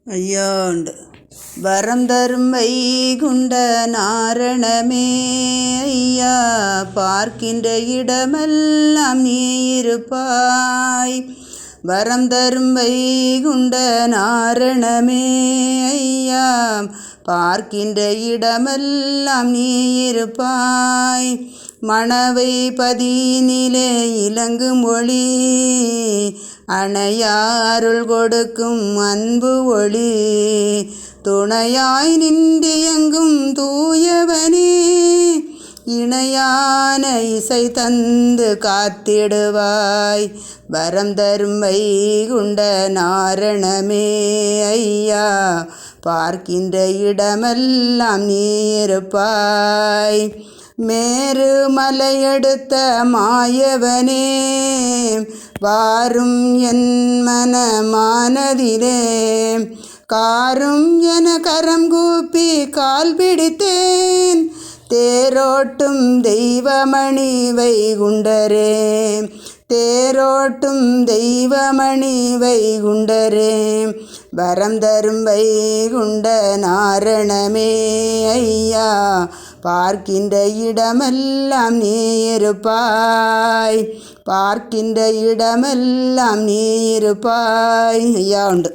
ஐயா ഉണ്ട്. வரம் தரும் வைகுண்ட நாரணமே ஐயா, பார்க்கின்ற இடமெல்லாம் நீ இருப்பாய். வரம் தரும் வைகுண்ட நாரணமே ஐயா, பார்க்கின்ற இடமெல்லாம் நீ இருப்பாய். மணவை பதினிலே இலங்கும் ஒளி, அணையா அருள் கொடுக்கும் அன்பு ஒளி, துணையாய் நின்றியங்கும் தூயவனே, இணையான இசை தந்து காத்திடுவாய். வரம் தரும் வைகுண்ட நாரணமே ஐயா, பார்க்கின்ற இடமெல்லாம் நீ இருப்பாய். மேரு மலையெடுத்த மாயவனே, வாரும் என் மனமானதிலே, காரும் என கரம் கூப்பி கால் பிடித்தேன். தேரோட்டும் தெய்வமணி வைகுண்டரே, தேரோட்டும் தெய்வமணி வைகுண்டரே, வரம் தரும் வைகுண்ட நாரணமே ஐயா, பார்க்கின்ற இடமெல்லாம் நீ இருப்பாய். பார்க்கின்ற இடமெல்லாம் நீ இருப்பாய். ஐயா ഉണ്ട്.